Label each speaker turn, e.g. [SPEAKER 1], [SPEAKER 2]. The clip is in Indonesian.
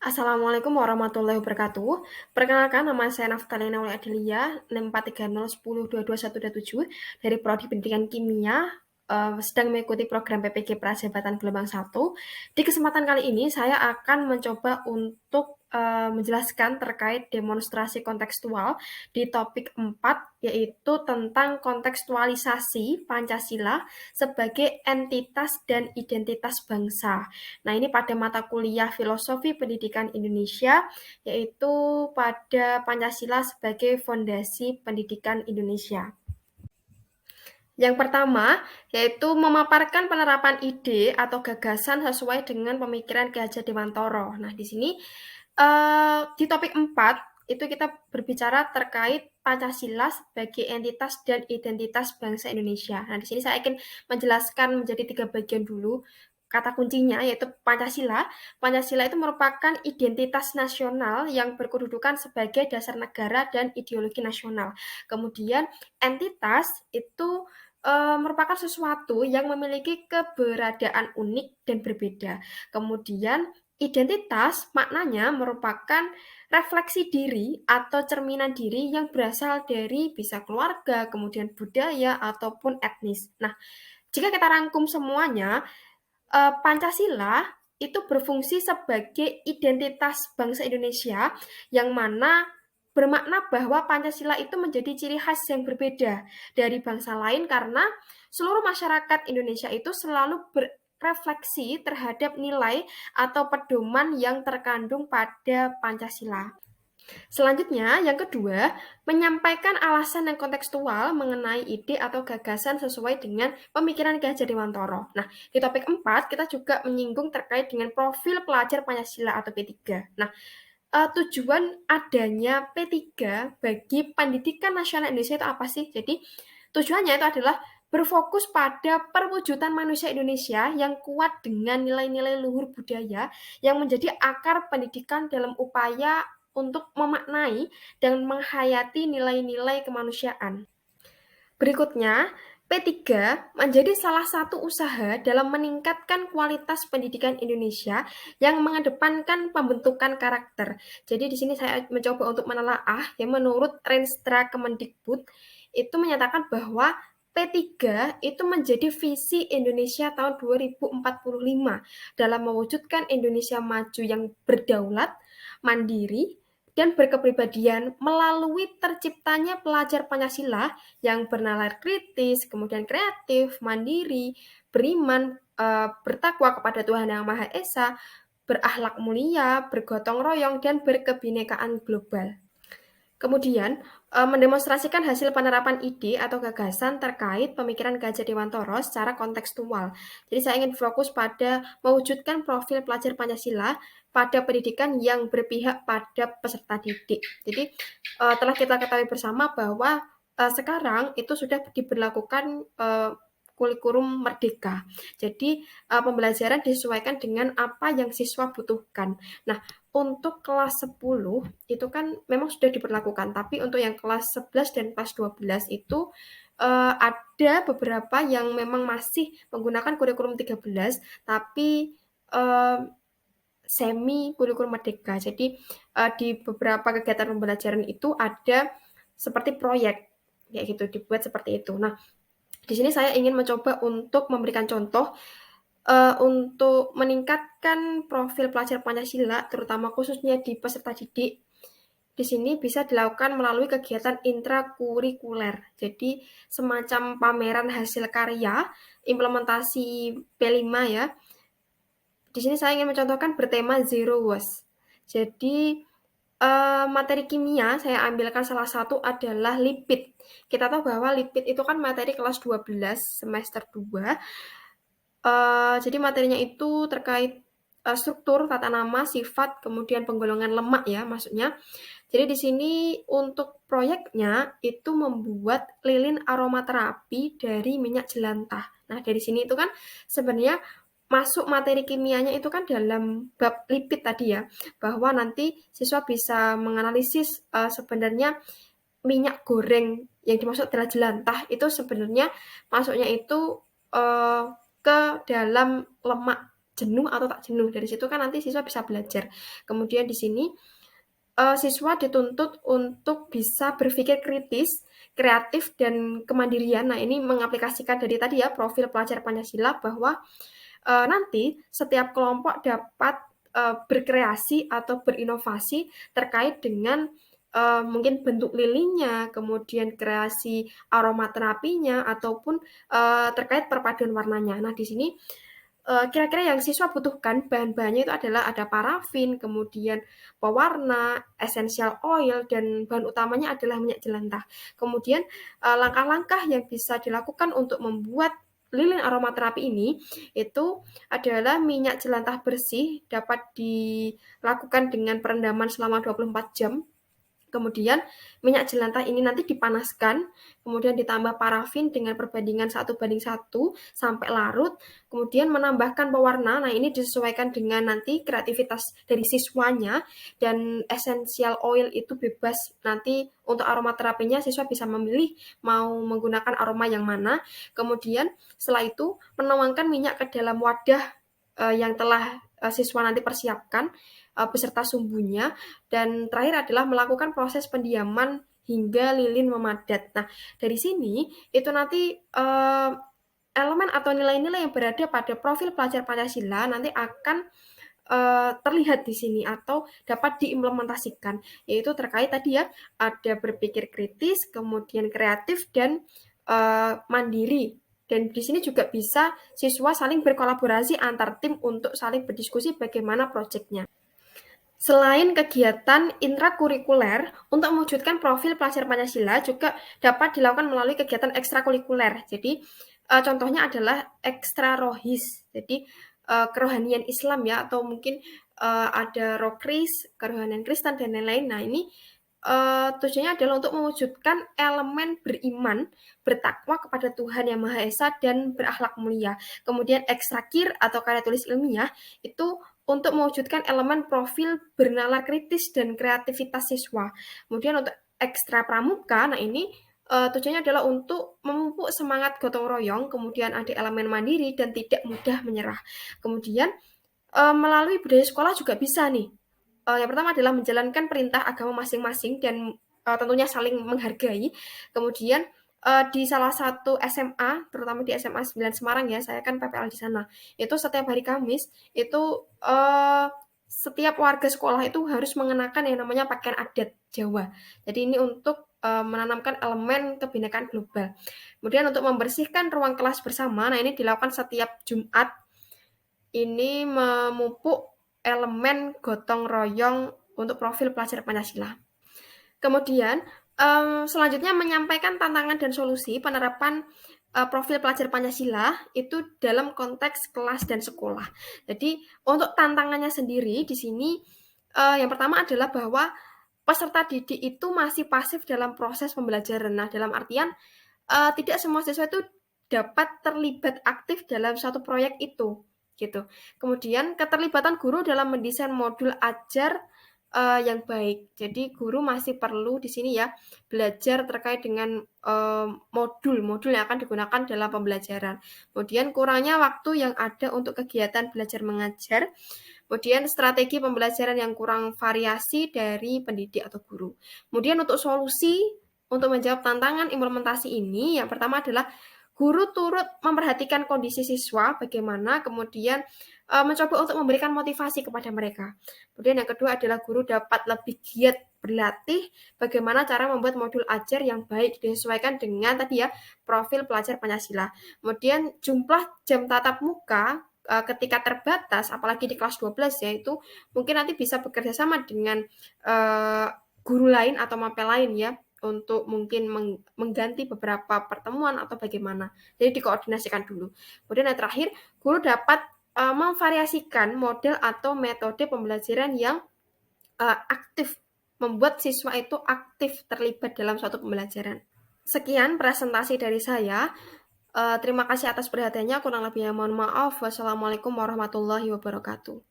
[SPEAKER 1] Assalamualaikum warahmatullahi wabarakatuh. Perkenalkan, nama saya Naftalina Aulia Adelia, 643012227 dari Prodi Pendidikan Kimia, sedang mengikuti program PPG Prasahabatan Gelombang 1. Di kesempatan kali ini, saya akan mencoba untuk menjelaskan terkait demonstrasi kontekstual di topik 4, yaitu tentang kontekstualisasi Pancasila sebagai entitas dan identitas bangsa. Nah, ini pada mata kuliah Filosofi Pendidikan Indonesia, yaitu pada Pancasila sebagai Fondasi Pendidikan Indonesia. Yang pertama, yaitu memaparkan penerapan ide atau gagasan sesuai dengan pemikiran Ki Hajar Dewantara. Nah, di sini di topik 4 itu kita berbicara terkait Pancasila sebagai entitas dan identitas bangsa Indonesia. Nah, di sini saya ingin menjelaskan menjadi 3 bagian dulu. Kata kuncinya yaitu Pancasila. Pancasila itu merupakan identitas nasional yang berkedudukan sebagai dasar negara dan ideologi nasional. Kemudian entitas itu merupakan sesuatu yang memiliki keberadaan unik dan berbeda. Kemudian identitas maknanya merupakan refleksi diri atau cerminan diri yang berasal dari bisa keluarga, kemudian budaya, ataupun etnis. Nah, jika kita rangkum semuanya, Pancasila itu berfungsi sebagai identitas bangsa Indonesia yang mana bermakna bahwa Pancasila itu menjadi ciri khas yang berbeda dari bangsa lain karena seluruh masyarakat Indonesia itu selalu berefleksi terhadap nilai atau pedoman yang terkandung pada Pancasila. Selanjutnya, yang kedua, menyampaikan alasan yang kontekstual mengenai ide atau gagasan sesuai dengan pemikiran Ki Hajar Dewantara. Nah, di topik 4, kita juga menyinggung terkait dengan profil pelajar Pancasila atau P3. Nah, tujuan adanya P3 bagi pendidikan nasional Indonesia itu apa sih? Jadi, tujuannya itu adalah berfokus pada perwujudan manusia Indonesia yang kuat dengan nilai-nilai luhur budaya yang menjadi akar pendidikan dalam upaya untuk memaknai dan menghayati nilai-nilai kemanusiaan. Berikutnya, P3 menjadi salah satu usaha dalam meningkatkan kualitas pendidikan Indonesia yang mengedepankan pembentukan karakter. Jadi di sini saya mencoba untuk menelaah yang menurut Renstra Kemendikbud itu menyatakan bahwa P3 itu menjadi visi Indonesia tahun 2045 dalam mewujudkan Indonesia maju yang berdaulat, mandiri, dan berkepribadian melalui terciptanya pelajar Pancasila yang bernalar kritis, kemudian kreatif, mandiri, beriman, bertakwa kepada Tuhan Yang Maha Esa, berakhlak mulia, bergotong royong, dan berkebinekaan global. Kemudian, mendemonstrasikan hasil penerapan ide atau gagasan terkait pemikiran Ki Hajar Dewantara secara kontekstual. Jadi saya ingin fokus pada mewujudkan profil pelajar Pancasila pada pendidikan yang berpihak pada peserta didik. Jadi telah kita ketahui bersama bahwa sekarang itu sudah diberlakukan kurikulum merdeka. Jadi pembelajaran disesuaikan dengan apa yang siswa butuhkan. Nah, untuk kelas 10 itu kan memang sudah diberlakukan, tapi untuk yang kelas 11 dan kelas 12 itu ada beberapa yang memang masih menggunakan kurikulum 13, tapi semi kurikulum merdeka. Jadi di beberapa kegiatan pembelajaran itu ada seperti proyek, kayak gitu, dibuat seperti itu. Nah, di sini saya ingin mencoba untuk memberikan contoh untuk meningkatkan profil pelajar Pancasila, terutama khususnya di peserta didik, di sini bisa dilakukan melalui kegiatan intrakurikuler. Jadi semacam pameran hasil karya, implementasi P5 ya. Di sini saya ingin mencontohkan bertema Zero Waste. Jadi materi kimia saya ambilkan salah satu adalah lipid. Kita tahu bahwa lipid itu kan materi kelas 12 semester 2. Jadi materinya itu terkait struktur, tata nama, sifat, kemudian penggolongan lemak ya maksudnya. Jadi di sini untuk proyeknya itu membuat lilin aromaterapi dari minyak jelantah. Nah, dari sini itu kan sebenarnya masuk materi kimianya itu kan dalam bab lipid tadi ya, bahwa nanti siswa bisa menganalisis sebenarnya minyak goreng yang dimaksud adalah jelantah itu sebenarnya masuknya itu ke dalam lemak jenuh atau tak jenuh. Dari situ kan nanti siswa bisa belajar. Kemudian di sini siswa dituntut untuk bisa berpikir kritis, kreatif, dan kemandirian. Nah, ini mengaplikasikan dari tadi ya profil pelajar Pancasila bahwa nanti setiap kelompok dapat berkreasi atau berinovasi terkait dengan mungkin bentuk lilinnya, kemudian kreasi aromaterapinya, ataupun terkait perpaduan warnanya. Nah, di sini kira-kira yang siswa butuhkan bahan-bahannya itu adalah ada parafin, kemudian pewarna, essential oil, dan bahan utamanya adalah minyak jelantah. Kemudian langkah-langkah yang bisa dilakukan untuk membuat lilin aromaterapi ini itu adalah minyak jelantah bersih dapat dilakukan dengan perendaman selama 24 jam. Kemudian minyak jelantah ini nanti dipanaskan, kemudian ditambah parafin dengan perbandingan 1:1 sampai larut, kemudian menambahkan pewarna. Nah, ini disesuaikan dengan nanti kreativitas dari siswanya, dan essential oil itu bebas. Nanti untuk aromaterapinya siswa bisa memilih mau menggunakan aroma yang mana. Kemudian setelah itu menuangkan minyak ke dalam wadah yang telah siswa nanti persiapkan beserta sumbunya, dan terakhir adalah melakukan proses pendiaman hingga lilin memadat. Nah, dari sini itu nanti elemen atau nilai-nilai yang berada pada profil pelajar Pancasila nanti akan terlihat di sini atau dapat diimplementasikan, yaitu terkait tadi ya, ada berpikir kritis, kemudian kreatif, dan mandiri. Dan di sini juga bisa siswa saling berkolaborasi antar tim untuk saling berdiskusi bagaimana proyeknya. Selain kegiatan intrakurikuler, untuk mewujudkan profil pelajar Pancasila juga dapat dilakukan melalui kegiatan ekstrakurikuler. Jadi, contohnya adalah ekstra rohis. Jadi, kerohanian Islam ya, atau mungkin ada rokris, kerohanian Kristen, dan lain-lain. Nah, ini tujuannya adalah untuk mewujudkan elemen beriman, bertakwa kepada Tuhan Yang Maha Esa, dan berakhlak mulia. Kemudian ekstrakir atau karya tulis ilmiah itu untuk mewujudkan elemen profil bernalar kritis dan kreativitas siswa. Kemudian untuk ekstra pramuka, nah ini tujuannya adalah untuk memupuk semangat gotong royong, kemudian ada elemen mandiri dan tidak mudah menyerah. Kemudian melalui budaya sekolah juga bisa nih. Yang pertama adalah menjalankan perintah agama masing-masing dan tentunya saling menghargai. Kemudian di salah satu SMA, terutama di SMA 9 Semarang ya, saya kan PPL di sana. Itu setiap hari Kamis itu setiap warga sekolah itu harus mengenakan yang namanya pakaian adat Jawa. Jadi ini untuk menanamkan elemen kebinekaan global. Kemudian untuk membersihkan ruang kelas bersama, nah ini dilakukan setiap Jumat. Ini memupuk elemen gotong royong untuk profil pelajar Pancasila. Kemudian selanjutnya menyampaikan tantangan dan solusi penerapan profil pelajar Pancasila itu dalam konteks kelas dan sekolah. Jadi untuk tantangannya sendiri di sini yang pertama adalah bahwa peserta didik itu masih pasif dalam proses pembelajaran. Nah, dalam artian tidak semua siswa itu dapat terlibat aktif dalam suatu proyek itu, gitu. Kemudian keterlibatan guru dalam mendesain modul ajar yang baik. Jadi guru masih perlu di sini ya belajar terkait dengan modul-modul yang akan digunakan dalam pembelajaran. Kemudian kurangnya waktu yang ada untuk kegiatan belajar mengajar. Kemudian strategi pembelajaran yang kurang variasi dari pendidik atau guru. Kemudian untuk solusi untuk menjawab tantangan implementasi ini, yang pertama adalah guru turut memperhatikan kondisi siswa, bagaimana, kemudian mencoba untuk memberikan motivasi kepada mereka. Kemudian yang kedua adalah guru dapat lebih giat berlatih bagaimana cara membuat modul ajar yang baik disesuaikan dengan tadi ya profil pelajar Pancasila. Kemudian jumlah jam tatap muka ketika terbatas, apalagi di kelas 12 ya, itu mungkin nanti bisa bekerja sama dengan guru lain atau mapel lain ya, untuk mungkin mengganti beberapa pertemuan atau bagaimana. Jadi dikoordinasikan dulu. Kemudian yang terakhir, guru dapat memvariasikan model atau metode pembelajaran yang aktif, membuat siswa itu aktif terlibat dalam suatu pembelajaran. Sekian presentasi dari saya. Terima kasih atas perhatiannya. Kurang lebihnya mohon maaf. Wassalamualaikum warahmatullahi wabarakatuh.